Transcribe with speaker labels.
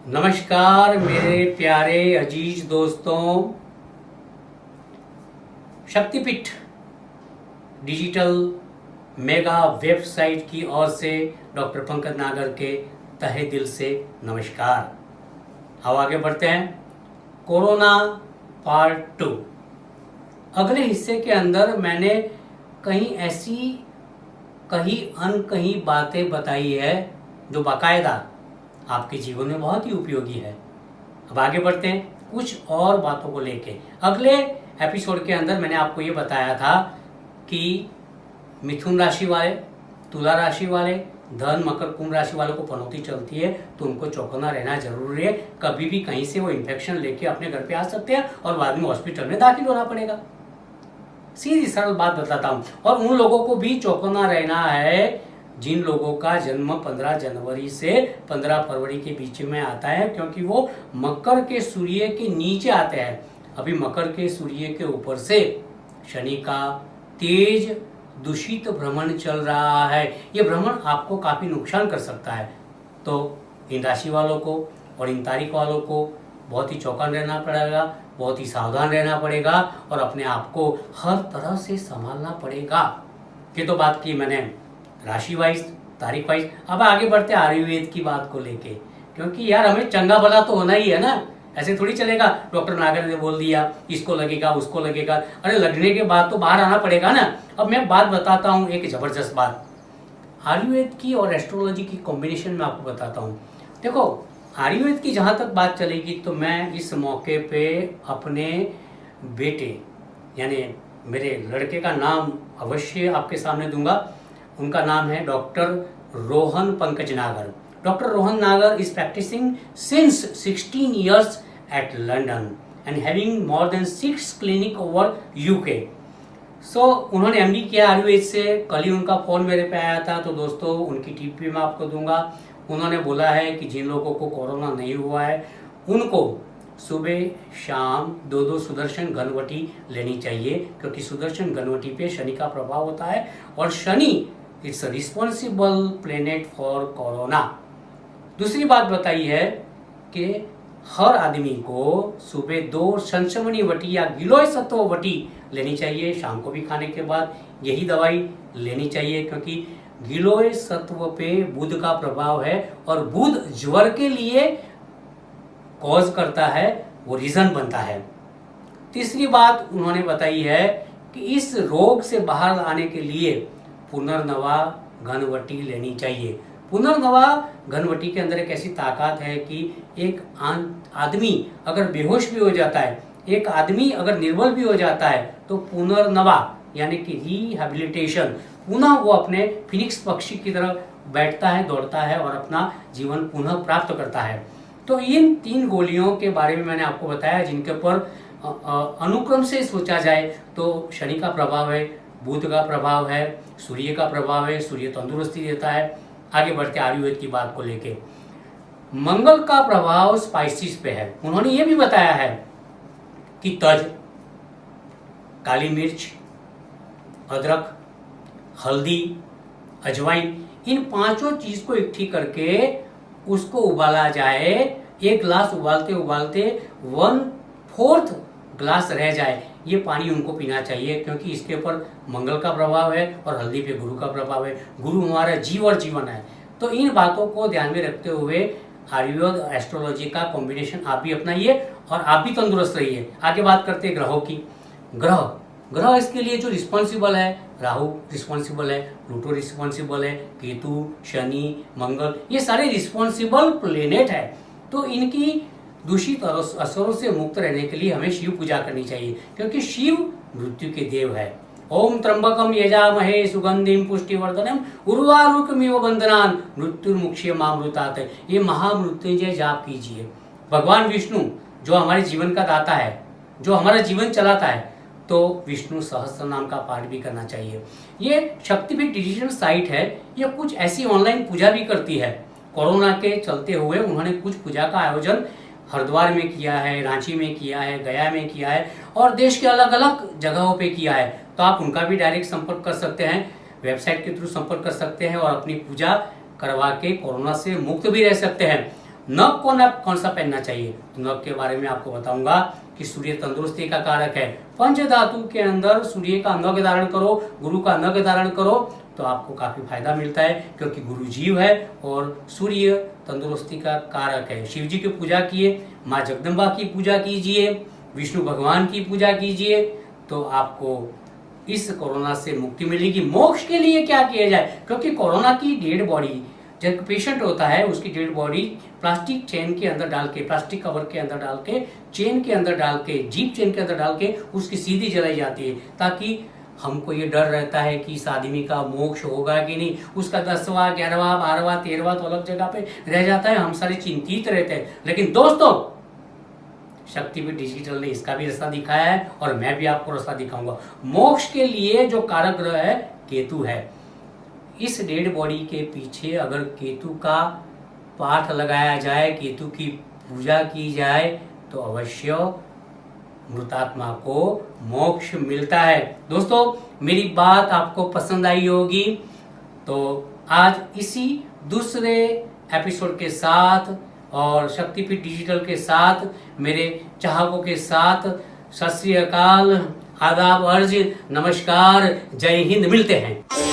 Speaker 1: नमस्कार मेरे प्यारे अजीज दोस्तों। शक्तिपीठ डिजिटल मेगा वेबसाइट की ओर से डॉक्टर पंकज नागर के तहे दिल से नमस्कार। अब आगे बढ़ते हैं। Corona part 2। अगले हिस्से के अंदर मैंने कहीं ऐसी कहीं अनकहीं बातें बताई है जो बाकायदा आपके जीवन में बहुत ही उपयोगी है। अब आगे बढ़ते हैं कुछ और बातों को लेके। अगले एपिसोड के अंदर मैंने आपको ये बताया था कि मिथुन राशि वाले, तुला राशि वाले, धन मकर कुंभ राशि वालों को पनौती चलती है तो उनको चौकन्ना रहना जरूरी है। कभी भी कहीं से वो इन्फेक्शन लेके अपने घर पे आ सकते हैं और बाद में हॉस्पिटल में दाखिल होना पड़ेगा। सीधी सरल बात बताता हूँ। और उन लोगों को भी चौकन्ना रहना है जिन लोगों का जन्म 15 जनवरी से 15 फरवरी के बीच में आता है, क्योंकि वो मकर के सूर्य के नीचे आते हैं। अभी मकर के सूर्य के ऊपर से शनि का तेज दूषित भ्रमण चल रहा है। ये भ्रमण आपको काफी नुकसान कर सकता है। तो इन राशि वालों को और इन तारीख वालों को बहुत ही चौकन्ना रहना पड़ेगा, बहुत ही सावधान रहना पड़ेगा और अपने आप को हर तरह से संभालना पड़ेगा। ये तो बात की मैंने राशि वाइज, तारीख वाइज। अब आगे बढ़ते आयुर्वेद की बात को लेके, क्योंकि यार हमें चंगा भला तो होना ही है ना। ऐसे थोड़ी चलेगा डॉक्टर नागर ने बोल दिया इसको लगेगा उसको लगेगा। अरे लगने के बाद तो बाहर आना पड़ेगा ना। अब मैं बात बताता हूँ, एक जबरदस्त बात आयुर्वेद की और एस्ट्रोलॉजी की कॉम्बिनेशन में आपको बताता हूँ। देखो आयुर्वेद की जहाँ तक बात चलेगी तो मैं इस मौके पे अपने बेटे यानी मेरे लड़के का नाम अवश्य आपके सामने दूंगा। उनका नाम है डॉक्टर रोहन पंकज नागर। डॉक्टर रोहन नागर is practicing since 16 years at London and having more than 6 clinic over UK. So उन्होंने एमडी किया आयुर्वेद से। कल ही उनका फोन मेरे पे आया था, तो दोस्तों उनकी टिप भी मैं आपको दूंगा। उन्होंने बोला है कि जिन लोगों को कोरोना नहीं हुआ है उनको सुबह शाम 2-2 सुदर्शन घनवटी लेनी चाहिए, क्योंकि सुदर्शन घनवटी पे शनि का प्रभाव होता है और Shani it's a responsible planet for corona. दूसरी बात बताई है कि हर आदमी को सुबह 2 संशमनी वटी या गिलोय सत्व वटी लेनी चाहिए। शाम को भी खाने के बाद यही दवाई लेनी चाहिए, क्योंकि गिलोय सत्व पे बुध का प्रभाव है और बुध ज्वर के लिए कॉज करता है, वो रीजन बनता है। तीसरी बात उन्होंने बताई है कि इस रोग से बाहर आने के लिए पुनर्नवा घनवटी लेनी चाहिए। पुनर्नवा घनवटी के अंदर एक ऐसी ताकत है कि एक आदमी अगर बेहोश भी हो जाता है, एक आदमी अगर निर्बल भी हो जाता है, तो पुनर्नवा यानी कि रिहेबिलिटेशन, पुनः वो अपने फिनिक्स पक्षी की तरह बैठता है, दौड़ता है और अपना जीवन पुनः प्राप्त करता है। तो इन 3 गोलियों के बारे में मैंने आपको बताया, जिनके ऊपर अनुक्रम से सोचा जाए तो शनि का प्रभाव है, बुध का प्रभाव है, सूर्य का प्रभाव है। सूर्य तंदुरुस्ती देता है। आगे बढ़ते आयुर्वेद की बात को लेके, मंगल का प्रभाव स्पाइसिस पे है। उन्होंने ये भी बताया है कि तज, काली मिर्च, अदरक, हल्दी, अजवाइन, इन 5 चीज को इकट्ठी करके उसको उबाला जाए। 1 गिलास उबालते उबालते 1/4 ग्लास रह जाए, ये पानी उनको पीना चाहिए, क्योंकि इसके ऊपर मंगल का प्रभाव है और हल्दी पे गुरु का प्रभाव है। गुरु हमारा जीव और जीवन है। तो इन बातों को ध्यान में रखते हुए आयुर्वेद एस्ट्रोलॉजी का कॉम्बिनेशन आप भी अपनाइए और आप भी तंदुरुस्त रहिए। आगे बात करते हैं ग्रहों की। ग्रह इसके लिए जो रिस्पॉन्सिबल है, राहु रिस्पॉन्सिबल है, प्लूटो रिस्पॉन्सिबल है, केतु, शनि, मंगल, ये सारे रिस्पॉन्सिबल प्लेनेट है। तो इनकी दूषित असरों से मुक्त रहने के लिए हमें शिव पूजा करनी चाहिए, क्योंकि शिव मृत्यु के देव है। ओम त्र्यंबकम यजामहे सुगंधिम पुष्टिवर्धनम उर्वारुकमिव बंधनान मृत्युर्मुक्षयमामृतात्। ये महामृत्युंजय जाप कीजिए। भगवान विष्णु जो हमारे जीवन का दाता है, जो हमारा जीवन चलाता है, तो विष्णु सहस्त्र नाम का पाठ भी करना चाहिए। ये शक्तिपीठ डिजिटल साइट है, ये कुछ ऐसी ऑनलाइन पूजा भी करती है। कोरोना के चलते हुए उन्होंने कुछ पूजा का आयोजन हरिद्वार में किया है, रांची में किया है, गया में किया है और देश के अलग अलग जगहों पे किया है। तो आप उनका भी डायरेक्ट संपर्क कर सकते हैं, वेबसाइट के थ्रू संपर्क कर सकते हैं और अपनी पूजा करवा के कोरोना से मुक्त भी रह सकते हैं। नग को नग कौन सा पहनना चाहिए, तो नग के बारे में आपको बताऊंगा कि सूर्य तंदुरुस्ती का कारक है। पंच धातु के अंदर सूर्य का नग धारण करो, गुरु का नग धारण करो, तो आपको काफी फायदा मिलता है, क्योंकि गुरु जीव है और सूर्य तंदुरुस्ती का कारक है। शिव जी की पूजा कीजिए, माँ जगदम्बा की पूजा कीजिए, विष्णु भगवान की पूजा कीजिए, तो आपको इस कोरोना से मुक्ति मिलेगी। मोक्ष के लिए क्या किया जाए, क्योंकि कोरोना की डेड बॉडी, जब पेशेंट होता है उसकी डेड बॉडी प्लास्टिक चेन के अंदर डाल के, प्लास्टिक कवर के अंदर डाल के, चेन के अंदर डाल के, जीप चेन के अंदर डाल के उसकी सीधी जलाई जाती है, ताकि हमको ये डर रहता है कि इस आदमी का मोक्ष होगा कि नहीं। उसका 10वां 11वां 12वां 13वां तो अलग जगह पे रह जाता है, हम सारे चिंतित रहते हैं। लेकिन दोस्तों, शक्तिपीठ डिजिटल ने इसका भी रास्ता दिखाया है और मैं भी आपको रास्ता दिखाऊंगा। मोक्ष के लिए जो कारक ग्रह है केतु है। इस डेड बॉडी के पीछे अगर केतु का पाठ लगाया जाए, केतु की पूजा की जाए, तो अवश्य मृतात्मा को मोक्ष मिलता है। दोस्तों, मेरी बात आपको पसंद आई होगी, तो आज इसी दूसरे एपिसोड के साथ और शक्तिपीठ डिजिटल के साथ, मेरे चाहकों के साथ सत श्री अकाल, आदाब अर्ज, नमस्कार, जय हिंद, मिलते हैं।